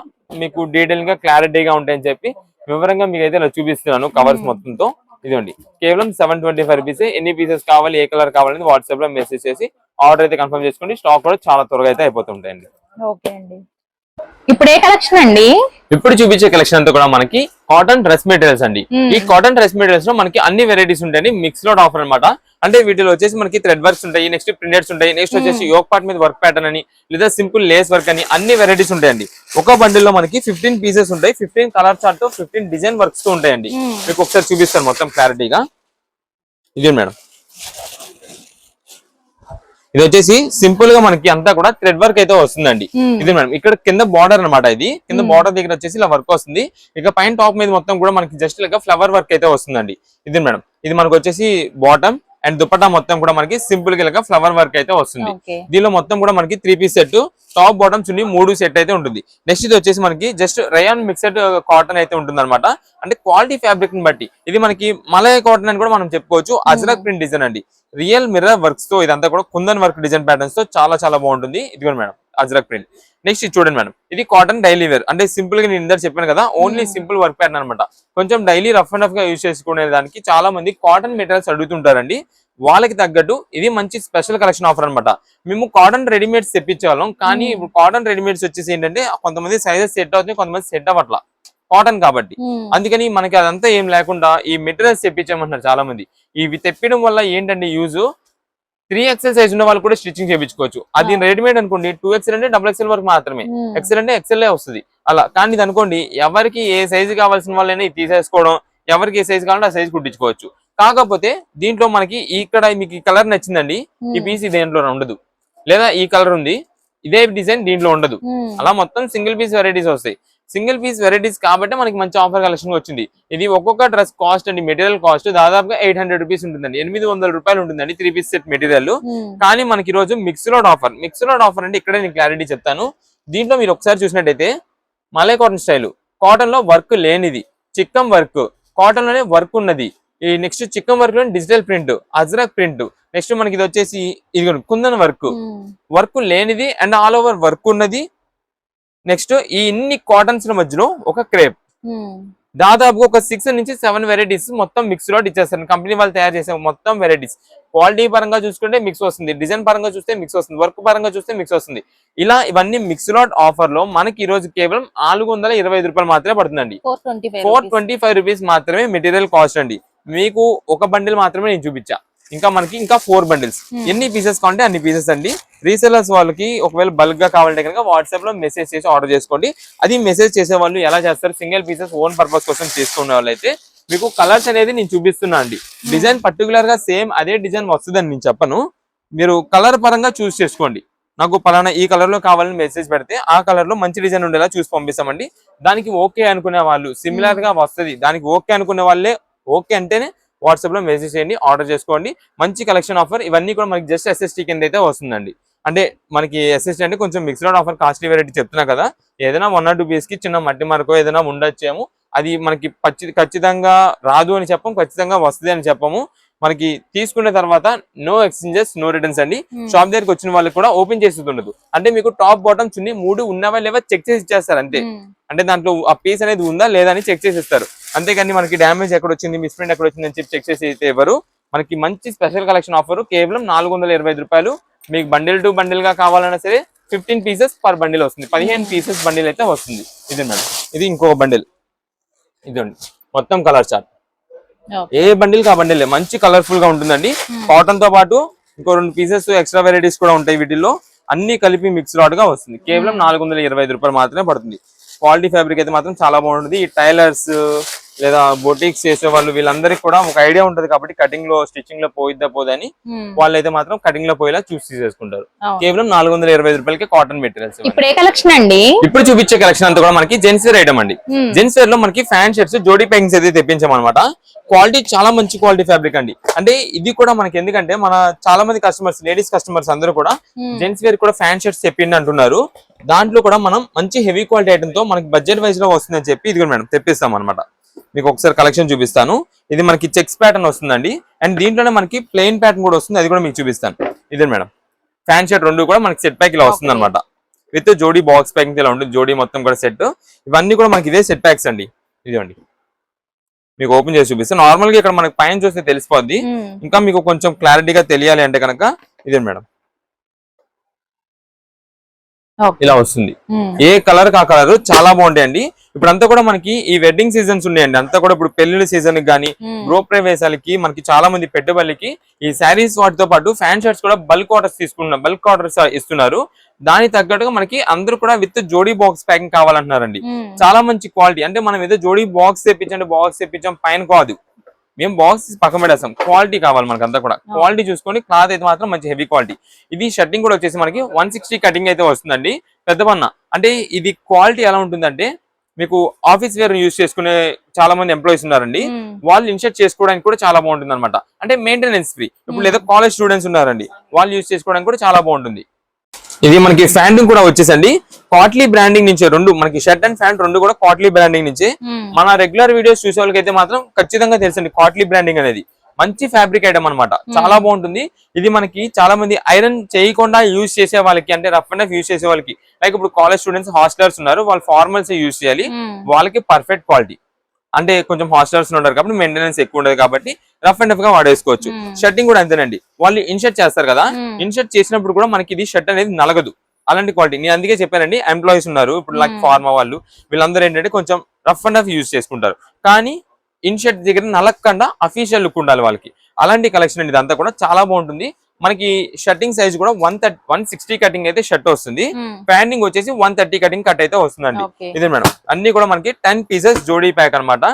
మీకు డీటెయిల్ గా క్లారిటీగా ఉంటాయని చెప్పి వివరంగా మీకు అయితే ఇలా చూపిస్తున్నాను కవర్స్ మొత్తంతో. ఇదండి కేవలం 725 రూపీస్. ఎన్ని పీసెస్ కావాలి, ఏ కలర్ కావాలని వాట్సాప్ లో మెసేజ్ చేసి ఆర్డర్ అయితే కన్ఫర్మ్ చేసుకోండి. స్టాక్ కూడా చాలా త్వరగా అయితే అయిపోతుంటాయండి. ఓకే అండి. ఇప్పుడు ఏ కలెక్షన్ అండి? ఇప్పుడు చూపించే కలెక్షన్ అంతా కూడా మనకి కాటన్ డ్రెస్ మెటీరియల్స్ అండి. ఈ కాటన్ డ్రెస్ మెటీరియల్స్ లో మనకి అన్ని వెరైటీస్ ఉంటాయి. మిక్స్ లోడ్ ఆఫర్ అనమాట. అంటే వీటిలో వచ్చేసి మనకి థ్రెడ్ వర్క్స్ ఉంటాయి, నెక్స్ట్ ప్రింటెడ్స్ ఉంటాయి, నెక్స్ట్ వచ్చేసి యోక్ పార్ట్ మీద వర్క్ ప్యాటర్న్ అని, లేదా సింపుల్ లేస్ వర్క్ అని అన్ని వెరైటీస్ ఉంటాయండి. ఒక బండిల్ లో మనకి 15 పీసెస్ ఉంటాయి. 15 కలర్ చార్ట్ తో 15 డిజైన్ వర్క్స్ తో ఉంటాయండి. మీకు ఒకసారి చూపిస్తాను మొత్తం క్లారిటీగా. ఇది మేడం, ఇది వచ్చేసి సింపుల్ గా మనకి అంతా కూడా థ్రెడ్ వర్క్ అయితే వస్తుందండి. ఇది మేడం ఇక్కడ కింద బార్డర్ అనమాట. ఇది కింద బార్డర్ దగ్గర వచ్చేసి ఇలా వర్క్ వస్తుంది. ఇక పైన టాప్ మీద మొత్తం కూడా మనకి జస్ట్ ఇలాగా ఫ్లవర్ వర్క్ అయితే వస్తుందండి. ఇది మేడం, ఇది మనకు వచ్చేసి బాటమ్ అండ్ దుపట్టా మొత్తం కూడా మనకి సింపుల్ గా ఇలాగా ఫ్లవర్ వర్క్ అయితే వస్తుంది. దీనిలో మొత్తం కూడా మనకి 3 పీస్ సెట్, టాప్ బాటమ్ చున్నీ 3 సెట్ అయితే ఉంటుంది. నెక్స్ట్ ఇది వచ్చేసి మనకి జస్ట్ రయాన్ మిక్స్డ్ కాటన్ అయితే ఉంటుంది అనమాట. అంటే క్వాలిటీ ఫ్యాబ్రిక్ ని బట్టి ఇది మనకి మలయ కాటన్ అని కూడా మనం చెప్పుకోవచ్చు. అజ్రక్ ప్రింట్ డిజైన్ అండి. రియల్ మిర్రర్ వర్క్స్ తో ఇదంతా కూడా కుందన్ వర్క్ డిజైన్ ప్యాటర్న్స్ తో చాలా చాలా బాగుంటుంది. ఇది కూడా మేడం అజ్రక్ ప్రింట్. నెక్స్ట్ ఇది చూడండి మేడం, ఇది కాటన్ డైలీ వేర్. అంటే సింపుల్ గా నేను ఇందరు చెప్పాను కదా, ఓన్లీ సింపుల్ వర్క్ ప్యాటర్న్ అనమాట. కొంచెం డైలీ రఫ్ అండ్ రఫ్ గా యూజ్ చేసుకునే దానికి చాలా మంది కాటన్ మెటీరియల్స్ అడుగుతుంటారండి. వాళ్ళకి తగ్గట్టు ఇది మంచి స్పెషల్ కలెక్షన్ ఆఫర్ అనమాట. మేము కాటన్ రెడీమేడ్స్ తెప్పించేవాళ్ళం, కానీ ఇప్పుడు కాటన్ రెడీమేడ్స్ వచ్చేసి ఏంటంటే కొంతమంది సైజెస్ సెట్ అవుతుంది, కొంతమంది సెట్ అవ్వట్లా కాటన్ కాబట్టి. అందుకని మనకి అదంతా ఏం లేకుండా ఈ మెటీరియల్స్ తెప్పించామంటున్నారు చాలా మంది. ఇవి తెప్పడం వల్ల ఏంటంటే యూజ్ 3XL సైజ్ ఉన్న వాళ్ళు కూడా స్టిచ్చింగ్ చేయించుకోవచ్చు. అది రెడీమేడ్ అనుకోండి 2XL అంటే XXL వరకు మాత్రమే, XL అంటే XL వస్తుంది అలా. కానీ ఇది అనుకోండి ఎవరికి ఏ సైజు కావాల్సిన వాళ్ళైనా ఇది తీసేసుకోవడం, ఎవరికి ఏ సైజు కావాలంటే ఆ సైజు కుట్టించుకోవచ్చు. కాకపోతే దీంట్లో మనకి ఇక్కడ మీకు ఈ కలర్ నచ్చిందండి, ఈ పీస్ దేంట్లో ఉండదు, లేదా ఈ కలర్ ఉంది ఇదే డిజైన్ దీంట్లో ఉండదు. అలా మొత్తం సింగిల్ పీస్ వెరైటీస్ వస్తాయి. సింగిల్ పీస్ వెరైటీస్ కాబట్టి మనకి మంచి ఆఫర్ కలెక్షన్ వచ్చింది. ఇది ఒక్కొక్క డ్రెస్ కాస్ట్ అండి, మెటీరియల్ కాస్ట్ దాదాపుగా 800 రూపీస్ ఉంటుందండి. 800 రూపాయలు ఉంటుందండి 3 పీస్ సెట్ మెటీరియల్. కానీ మనకి ఈ రోజు mix load offer. Mix load offer అంటే ఇక్కడే నేను క్లారిటీ చెప్తాను. దీంట్లో మీరు ఒకసారి చూసినట్టయితే మలై కాటన్ స్టైల్, కాటన్ లో వర్క్ లేనిది, చిక్కం వర్క్, కాటన్ లోనే వర్క్ ఉన్నది. ఈ నెక్స్ట్ చిక్కం వర్క్ లో digital print, Ajrak print. Next మనకి ఇది వచ్చేసి ఇది కుందన్ వర్క్, వర్క్ లేనిది అండ్ ఆల్ ఓవర్ వర్క్ ఉన్నది. నెక్స్ట్ ఈ ఇన్ని కాటన్స్ మధ్యలో ఒక క్రేప్, దాదాపుగా ఒక 6 నుంచి 7 వెరైటీస్ మొత్తం మిక్స్ లోడ్ ఇచ్చేస్తారు. కంపెనీ వాళ్ళు తయారు చేసే మొత్తం వెరైటీస్. క్వాలిటీ పరంగా చూసుకుంటే మిక్స్ వస్తుంది, డిజైన్ పరంగా చూస్తే మిక్స్ వస్తుంది, వర్క్ పరంగా చూస్తే మిక్స్ వస్తుంది. ఇలా ఇవన్నీ మిక్స్ లోడ్ ఆఫర్ లో మనకి ఈ రోజు కేవలం 425 రూపాయలు మాత్రమే పడుతుందండి. 425 రూపీస్ మాత్రమే మెటీరియల్ కాస్ట్ అండి. మీకు ఒక బండిల్ మాత్రమే నేను చూపించా, ఇంకా మనకి ఇంకా 4 బండిల్స్. ఎన్ని పీసెస్ కావాలంటే అన్ని పీసెస్ అండి. రీసెలర్స్ వాళ్ళకి ఒకవేళ బల్క్ గా కావాలంటే కనుక వాట్సాప్ లో మెసేజ్ చేసి ఆర్డర్ చేసుకోండి. అది మెసేజ్ చేసే వాళ్ళు ఎలా చేస్తారు, సింగిల్ పీసెస్ ఓన్ పర్పస్ కోసం చేసుకునే వాళ్ళు అయితే మీకు కలర్స్ అనేది నేను చూపిస్తున్నా అండి. డిజైన్ పర్టికులర్ గా సేమ్ అదే డిజైన్ వస్తుందని నేను చెప్పను. మీరు కలర్ పరంగా చూస్ చేసుకోండి. నాకు పలానా ఈ కలర్ లో కావాలని మెసేజ్ పెడితే ఆ కలర్ లో మంచి డిజైన్ ఉండేలా చూసి పంపిస్తామండి. దానికి ఓకే అనుకునే వాళ్ళు సిమిలర్ గా వస్తుంది, దానికి ఓకే అనుకునే వాళ్ళే ఓకే అంటేనే వాట్సాప్ లో మెసేజ్ చేయండి, ఆర్డర్ చేసుకోండి. మంచి కలెక్షన్ ఆఫర్. ఇవన్నీ కూడా మనకి జస్ట్ SST కింద అయితే వస్తుందండి. అంటే మనకి SST అంటే కొంచెం మిక్స్డ్ ఆఫర్, కాస్ట్లీ వెరైటీ చెప్తున్నా కదా. ఏదైనా 1 or 2 పీస్ కి చిన్న మట్టి మరకో ఏదైనా ఉండొచ్చేమో, అది మనకి ఖచ్చితంగా రాదు అని చెప్పము, ఖచ్చితంగా వస్తుంది అని చెప్పము. మనకి తీసుకున్న తర్వాత నో ఎక్స్చేంజెస్, నో రిటర్న్స్ అండి. షాప్ దగ్గరికి వచ్చిన వాళ్ళకి కూడా ఓపెన్ చేసి ఉండదు. అంటే మీకు టాప్ బాటమ్ చున్నీ 3 ఉన్నవా లేవా చెక్ చేసి ఇచ్చేస్తారు అంతే. అంటే దాంట్లో ఆ పీస్ అనేది ఉందా లేదా అని చెక్ చేసి ఇస్తారు. అంతేకాని మనకి డ్యామేజ్ ఎక్కడ వచ్చింది, మిస్ప్రింట్ ఎక్కడ వచ్చింది అని చెప్పి చెక్ చేసి అయితే ఎవరు. మనకి మంచి స్పెషల్ కలెక్షన్ ఆఫర్ కేవలం 425 రూపాయలు. మీకు బండిల్ టు బండిల్ గా కావాలన్నా సరే 15 పీసెస్ పర్ బండిల్ వస్తుంది. 15 పీసెస్ బండిల్ అయితే వస్తుంది. ఇది మేడం, ఇది ఇంకొక బండిల్. ఇదండి మొత్తం కలర్ చార్ట్. ఏ బండిల్ కా బండిల్ మంచి కలర్ఫుల్ గా ఉంటుందండి. కాటన్ తో పాటు ఇంకో 2 పీసెస్ ఎక్స్ట్రా వెరైటీస్ కూడా ఉంటాయి. వీటిల్లో అన్ని కలిపి మిక్స్ లాట్ గా వస్తుంది. కేవలం 425 రూపాయలు మాత్రమే పడుతుంది. క్వాలిటీ ఫ్యాబ్రిక్ అయితే మాత్రం చాలా బాగుంటుంది. ఈ టైలర్స్ లేదా బొటిక్స్ చేసే వాళ్ళు వీళ్ళందరికీ కూడా ఒక ఐడియా ఉంటది కాబట్టి కటింగ్ లో స్టిచ్చింగ్ లో పోదని వాళ్ళైతే మాత్రం కటింగ్ లో పోయేలా చూసి తీసేసుకుంటారు. కేవలం 425 రూపాయలకి కాటన్ మెటీరియల్స్. ఇప్పుడు ఏ కలెక్షన్ అండి? ఇప్పుడు చూపించే కలెక్షన్ అంతా కూడా మనకి జెంట్స్ వేర్ ఐటమ్ అండి. జెంట్స్ వేర్ లో మనకి ఫ్యాన్ షర్ట్స్, జోడీ ప్యాకింగ్స్ అయితే తెప్పించామన్నమాట. క్వాలిటీ చాలా మంచి క్వాలిటీ ఫ్యాబ్రిక్ అండి. అంటే ఇది కూడా మనకి ఎందుకంటే మన చాలా మంది కస్టమర్స్, లేడీస్ కస్టమర్స్ అందరూ కూడా జెంట్స్ వేర్ కూడా ఫ్యాన్ షర్ట్స్ తెప్పిండి అంటున్నారు. దాంట్లో కూడా మనం మంచి హెవీ క్వాలిటీ ఐటమ్ తో మనకి బడ్జెట్ వైజ్ లో వస్తుందని చెప్పి ఇది మేడం తెప్పిస్తాం అనమాట. మీకు ఒకసారి కలెక్షన్ చూపిస్తాను. ఇది మనకి చెక్స్ ప్యాటర్న్ వస్తుందండి. అండ్ దీంట్లోనే మనకి ప్లెయిన్ ప్యాటర్న్ కూడా వస్తుంది, అది కూడా మీకు చూపిస్తాను. ఇదే మేడం ఫ్యాన్ షర్ట్ 2 కూడా మనకి సెట్ ప్యాక్ ఇలా వస్తుంది అనమాట. విత్ జోడీ బాక్స్ ప్యాకింగ్ ఇలా ఉంటుంది. జోడీ మొత్తం కూడా సెట్. ఇవన్నీ కూడా మనకి ఇదే సెట్ ప్యాక్స్ అండి. ఇదండి మీకు ఓపెన్ చేసి చూపిస్తాను. నార్మల్ గా ఇక్కడ మనకి పైన చూస్తే తెలిసిపోద్ది. ఇంకా మీకు కొంచెం క్లారిటీగా తెలియాలి అంటే కనుక ఇదే మేడం, ఇలా వస్తుంది. ఏ కలర్ కా కలర్ చాలా బాగుంటాయండి. ఇప్పుడంతా కూడా మనకి ఈ వెడ్డింగ్ సీజన్స్ ఉన్నాయండి. అంతా కూడా ఇప్పుడు పెళ్లిళ్ళ సీజన్ కి కానీ గృహ ప్రవేశాలకి మనకి చాలా మంది పెట్టుబడికి ఈ శారీస్ వాటితో పాటు ఫ్యాన్ షర్ట్స్ కూడా బల్క్ ఆర్డర్స్ ఇస్తున్నారు. దాని తగ్గట్టుగా మనకి అందరూ కూడా విత్ జోడీ బాక్స్ ప్యాకింగ్ కావాలంటున్నారండి. చాలా మంచి క్వాలిటీ. అంటే మనం ఏదో జోడీ బాక్స్ తెప్పించాం పైన కాదు, మేము బాక్స్ పక్కన పెట్టేస్తాం. క్వాలిటీ కావాలి మనకి అంతా కూడా. క్వాలిటీ చూసుకొని క్లాత్ అయితే మాత్రం మంచి హెవీ క్వాలిటీ. ఇది షర్టింగ్ కూడా వచ్చేసి మనకి 160 కటింగ్ అయితే వస్తుందండి. పెద్ద పన్న అంటే ఇది క్వాలిటీ ఎలా ఉంటుందంటే మీకు ఆఫీస్ వేర్ యూజ్ చేసుకునే చాలా మంది ఎంప్లాయీస్ ఉన్నారండి. వాళ్ళు ఇన్షర్ట్ చేసుకోవడానికి కూడా చాలా బాగుంటుంది అనమాట. అంటే మెయింటెనెన్స్ ఫ్రీ. ఇప్పుడు లేదా కాలేజ్ స్టూడెంట్స్ ఉన్నారండి, వాళ్ళు యూజ్ చేసుకోవడానికి కూడా చాలా బాగుంటుంది. ఇది మనకి ఫ్యాంటింగ్ కూడా వచ్చేసండి కాట్లీ బ్రాండింగ్ నుంచి రెండు, మనకి షర్ట్ అండ్ ప్యాంట్ రెండు కూడా కాట్లీ బ్రాండింగ్ నుంచి. మన రెగ్యులర్ వీడియోస్ చూసే వాళ్ళకైతే మాత్రం ఖచ్చితంగా తెలుసండి కాట్లీ బ్రాండింగ్ అనేది మంచి ఫ్యాబ్రిక్ ఐటమ్ అనమాట. చాలా బాగుంటుంది. ఇది మనకి చాలా మంది ఐరన్ చేయకుండా యూజ్ చేసే వాళ్ళకి, అంటే రఫ్ అండ్ రఫ్ యూజ్ చేసే వాళ్ళకి, లైక్ ఇప్పుడు కాలేజ్ స్టూడెంట్స్ హాస్టలర్స్ ఉన్నారు, వాళ్ళు ఫార్మల్స్ యూజ్ చేయాలి, వాళ్ళకి పర్ఫెక్ట్ క్వాలిటీ. అంటే కొంచెం హాస్టల్స్ ఉంటారు కాబట్టి మెయింటెనెన్స్ ఎక్కువ ఉండదు కాబట్టి రఫ్ అండ్ రఫ్ గా వాడేసుకోవచ్చు. షర్టింగ్ కూడా అంతేనండి. వాళ్ళు ఇన్షర్ట్ చేస్తారు కదా, ఇన్షర్ట్ చేసినప్పుడు కూడా మనకి ఇది షర్ట్ అనేది నలగదు. అలాంటి క్వాలిటీ నేను అందుకే చెప్పానండి. ఎంప్లాయీస్ ఉన్నారు ఇప్పుడు లైక్ ఫార్మా వాళ్ళు, వీళ్ళందరూ ఏంటంటే కొంచెం రఫ్ అండ్ రఫ్ యూజ్ చేసుకుంటారు, కానీ ఇన్షర్ట్ దగ్గర నలగకుండా అఫీషియల్ లుక్ ఉండాలి వాళ్ళకి. అలాంటి కలెక్షన్ అండి ఇదంతా కూడా చాలా బాగుంటుంది. మనకి షర్టింగ్ సైజ్ కూడా 160 కటింగ్ అయితే షర్ట్ వస్తుంది. ప్యాంటింగ్ వచ్చేసి 130 కటింగ్ కట్ అయితే వస్తుందండి. ఇదే మేడం, అన్ని కూడా మనకి 10 పీసెస్ జోడీ ప్యాక్ అనమాట.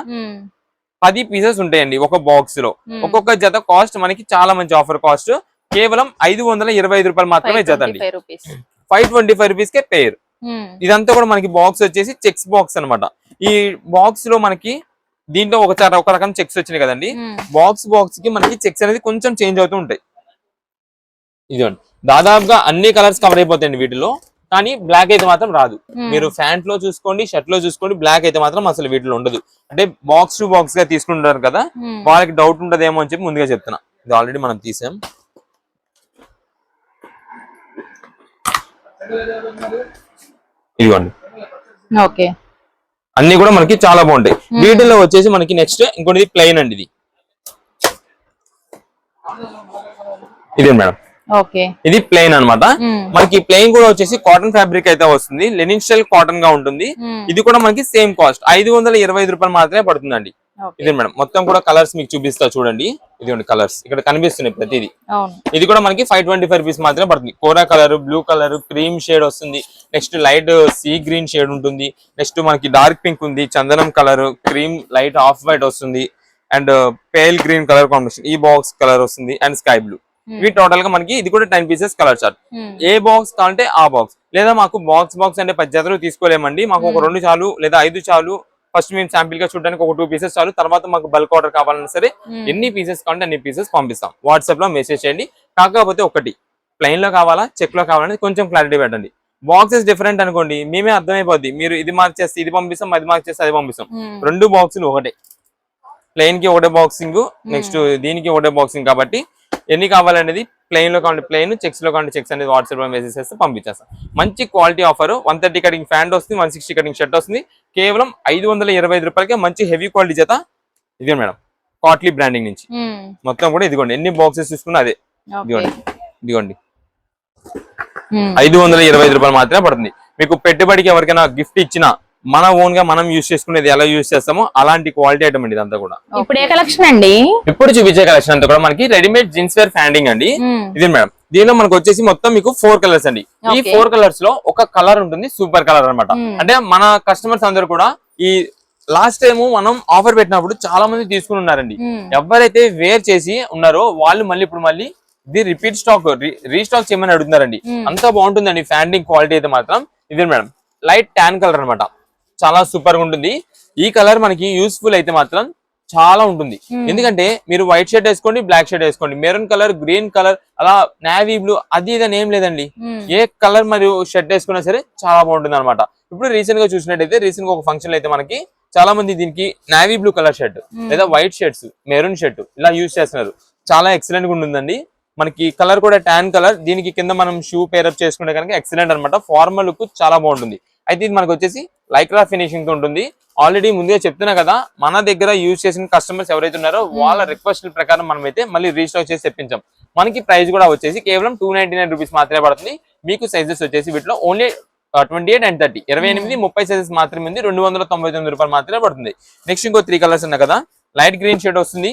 10 పీసెస్ ఉంటాయండి ఒక బాక్స్ లో. ఒక్కొక్క జత కాస్ట్ మనకి చాలా మంచి ఆఫర్ కాస్ట్ కేవలం 525 రూపాయలు మాత్రమే జత అండి. 525 రూపీస్ కే పేర్. ఇదంతా కూడా మనకి బాక్స్ వచ్చేసి చెక్స్ బాక్స్ అనమాట. ఈ బాక్స్ లో మనకి దీంట్లో ఒక రకం చెక్స్ వచ్చినాయి కదండి. బాక్స్ కి మనకి చెక్స్ అనేది కొంచెం చేంజ్ అవుతూ ఉంటాయి. ఇదిగోండి, దాదాపుగా అన్ని కలర్స్ కవర్ అయిపోతాయండి వీటిలో, కానీ బ్లాక్ అయితే మాత్రం రాదు. మీరు ప్యాంట్ లో చూసుకోండి, షర్ట్ లో చూసుకోండి, బ్లాక్ అయితే మాత్రం అసలు వీటిలో ఉండదు. అంటే బాక్స్ టు బాక్స్ గా తీసుకుంటారు కదా, వాళ్ళకి డౌట్ ఉంటదేమో అని చెప్పి ముందుగా చెప్తున్నా. ఇది ఆల్రెడీ మనం తీసాం. ఇదిగోండి, ఓకే, అన్ని కూడా మనకి చాలా బాగుంటాయి. వీటిల్లో వచ్చేసి మనకి నెక్స్ట్ ఇంకోటి ప్లెయిన్ అండి. ఇదే మేడం, ఇది ప్లెయిన్ అనమాట. మనకి ప్లెయిన్ కూడా వచ్చేసి కాటన్ ఫ్యాబ్రిక్ అయితే వస్తుంది. లెనిన్ స్టైల్ కాటన్ గా ఉంటుంది. ఇది కూడా మనకి సేమ్ కాస్ట్ 525 రూపాయలు మాత్రమే పడుతుందండి. ఇదే మేడం, మొత్తం కూడా కలర్స్ మీకు చూపిస్తా చూడండి. ఇదిగోండి కలర్స్ ఇక్కడ కనిపిస్తున్నాయి ప్రతిదీ. ఇది కూడా మనకి 525 రూపీస్ మాత్రమే పడుతుంది. కోరా colour, blue colour, cream shade వస్తుంది. Next light sea green shade ఉంటుంది. నెక్స్ట్ మనకి డార్క్ పింక్ ఉంది, చందనం colour, cream light off white వస్తుంది, and pale green colour combination, ఈ బాక్స్ కలర్ వస్తుంది, అండ్ స్కై బ్లూ. ఇవి టోటల్ గా మనకి ఇది కూడా 10 పీసెస్ కలర్ చార్ట్. ఏ బాక్స్ కావాలంటే ఆ బాక్స్, లేదా మాకు బాక్స్ అంటే 10 జతలు తీసుకోలేమండి, మాకు ఒక 2 చాలు లేదా 5 చాలు, ఫస్ట్ మేము శాంపిల్ గా చూడడానికి ఒక 2 పీసెస్ చాలు, తర్వాత మాకు బల్క్ ఆర్డర్ కావాలన్నా సరే ఎన్ని పీసెస్ కావాలంటే అన్ని పీసెస్ పంపిస్తాం. వాట్సాప్ లో మెసేజ్ చేయండి. కాకపోతే ఒకటి, ప్లెయిన్ లో కావాలా చెక్ లో కావాలని కొంచెం క్లారిటీ పెట్టండి. బాక్సెస్ డిఫరెంట్ అనుకోండి, మేమే అర్థమైపోద్ది. మీరు ఇది మార్చేస్తే ఇది పంపిస్తాం, అది మార్చేస్తే అది పంపిస్తాం. 2 బాక్సులు ఒకటే, ప్లెయిన్ కి ఒకటే బాక్సింగ్, నెక్స్ట్ దీనికి ఒకటే బాక్సింగ్. కాబట్టి ఎన్ని కావాలనేది ప్లెయిన్ లో కావాలంటే ప్లెయిన్, చెక్స్ లో కావాలంటే చెక్స్ అనేది వాట్సాప్ లో మెసేజ్ చేస్తే పంపించేస్తాం. మంచి క్వాలిటీ ఆఫర్. 130 కటింగ్ ప్యాంట్ వస్తుంది, 160 కటింగ్ షర్ట్ వస్తుంది. కేవలం 525 రూపాయలకే మంచి హెవీ క్వాలిటీ జత. ఇదే మేడం, కాట్లీ బ్రాండింగ్ నుంచి. మొత్తం కూడా ఇదిగోండి, ఎన్ని బాక్సెస్ తీసుకున్నా అదే. ఇదిగోండి 525 రూపాయలు మాత్రమే పడుతుంది. మీకు పెట్టుబడికి ఎవరికైనా గిఫ్ట్ ఇచ్చినా మన ఓన్ గా మనం యూజ్ చేసుకునేది ఎలా యూజ్ చేస్తామో అలాంటి క్వాలిటీ ఐటమ్ అండి ఇదంతా కూడా. ఇప్పుడు ఏ కలెక్షన్ అండి? ఇప్పుడు చూపించే కలెక్షన్ అంతా కూడా మనకి రెడీమేడ్ జీన్స్ వేర్ ఫ్యాండింగ్ అండి. ఇది మేడం, దీనిలో మనకు వచ్చేసి మొత్తం మీకు 4 కలర్స్ అండి. ఈ 4 కలర్స్ లో ఒక కలర్ ఉంటుంది సూపర్ కలర్ అనమాట. అంటే మన కస్టమర్స్ అందరూ కూడా ఈ లాస్ట్ టైం మనం ఆఫర్ పెట్టినప్పుడు చాలా మంది తీసుకుని ఉన్నారండి. ఎవరైతే వేర్ చేసి ఉన్నారో వాళ్ళు ఇప్పుడు మళ్ళీ ఇది రిపీట్ స్టాక్ రీస్టాక్ చేయమని అడుగుతున్నారండి. అంతా బాగుంటుందండి ఫ్యాండింగ్ క్వాలిటీ అయితే మాత్రం. ఇదే మేడం, లైట్ ట్యాన్ కలర్ అనమాట, చాలా సూపర్ గా ఉంటుంది. ఈ కలర్ మనకి యూస్ఫుల్ అయితే మాత్రం చాలా ఉంటుంది. ఎందుకంటే మీరు వైట్ షర్ట్ వేసుకోండి, బ్లాక్ షర్ట్ వేసుకోండి, మెరూన్ కలర్, గ్రీన్ కలర్, అలా నేవీ బ్లూ, అది ఇదని ఏం లేదండి. ఏ కలర్ మరియు షర్ట్ వేసుకున్నా సరే చాలా బాగుంటుంది అనమాట. ఇప్పుడు రీసెంట్ గా చూసినట్టయితే రీసెంట్ గా ఒక ఫంక్షన్ అయితే మనకి చాలా మంది దీనికి నేవీ బ్లూ కలర్ షర్ట్ లేదా వైట్ షర్ట్స్, మెరూన్ షర్ట్ ఇలా యూజ్ చేస్తున్నారు. చాలా ఎక్సలెంట్ గా ఉంటుందండి. మనకి కలర్ కూడా ట్యాన్ కలర్. దీనికి కింద మనం షూ పేరప్ చేసుకుంటే కనుక ఎక్సలెంట్ అనమాట. ఫార్మల్ లుక్ చాలా బాగుంటుంది. అయితే ఇది మనకు వచ్చేసి లైక్రా ఫినిషింగ్ తో ఉంటుంది. ఆల్రెడీ ముందే చెప్తున్నా కదా, మన దగ్గర యూజ్ చేసిన కస్టమర్స్ ఎవరైతే ఉన్నారో వాళ్ళ రిక్వెస్ట్ ప్రకారం మనం అయితే మళ్ళీ రీస్టాక్ చేసి తెప్పించాం. మనకి ప్రైస్ కూడా వచ్చేసి కేవలం 299 రూపీస్ మాత్రమే పడుతుంది. మీకు సైజెస్ వచ్చేసి వీటిలో ఓన్లీ 28 and 30 28, 30 సైజెస్ మాత్రమే ఉంది. 299 రూపాయలు మాత్రమే పడుతుంది. నెక్స్ట్ ఇంకో 3 కలర్స్ ఉన్నాయి కదా, లైట్ గ్రీన్ షేడ్ వస్తుంది,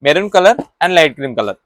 maroon colour and light cream colour.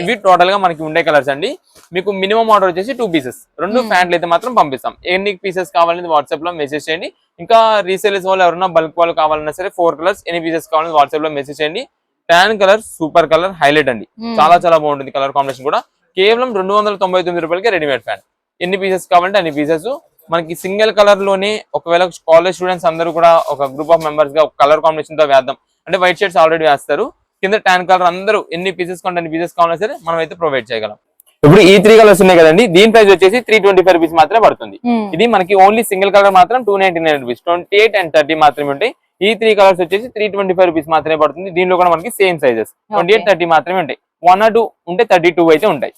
ఇవి టోటల్ గా మనకి ఉండే కలర్స్ అండి. మీకు మినిమం ఆర్డర్ వచ్చేసి 2 పీసెస్, 2 ప్యాంట్లు అయితే మాత్రం పంపిస్తాం. ఎన్ని పీసెస్ కావాలని వాట్సాప్ లో మెసేజ్ చేయండి. ఇంకా రీసేల్స్ వాళ్ళు ఎవరైనా బల్క్ వాళ్ళు కావాలన్నా సరే 4 కలర్స్ ఎన్ని పీసెస్ కావాలని వాట్సాప్ లో మెసేజ్ చేయండి. Tan colour super colour, highlight అండి, చాలా చాలా బాగుంటుంది కలర్ కాంబినేషన్ కూడా. కేవలం 299 రూపాయలకి రెడీమేడ్ ఫ్యాన్. ఎన్ని పీసెస్ కావాలంటే అన్ని పీసెస్. మనకి సింగిల్ కలర్ లోనే ఒకవేళ కాలేజ్ స్టూడెంట్స్ అందరూ కూడా ఒక గ్రూప్ ఆఫ్ మెంబర్స్ గా ఒక కలర్ కాంబినేషన్ తో వేద్దాం అంటే వైట్ షర్ట్స్ ఆల్రెడీ వేస్తారు, కింద ట్యాన్ కలర్ అందరూ ఎన్ని పీసెస్ కావాలంటే అన్ని పీసెస్ కావాలన్నా సరే మనం అయితే ప్రొవైడ్ చేయగలం. ఇప్పుడు ఈ 3 కలర్స్ ఉన్నాయి కదండి, దీని ప్రైస్ వచ్చేసి 325 రూపీస్ మాత్రమే పడుతుంది. ఇది మనకి ఓన్లీ సింగిల్ కలర్ మాత్రం 299 రూపీస్, 28 and 30 మాత్రమే ఉంటాయి. ఈ 3 కలర్స్ వచ్చేసి 325 రూపీస్ మాత్రమే పడుతుంది. దీనిలో కూడా మనకి సేమ్ సైజెస్ 28, 30 మాత్రమే ఉంటాయి. 1 or 2 ఉంటే 32 అయితే ఉంటాయి.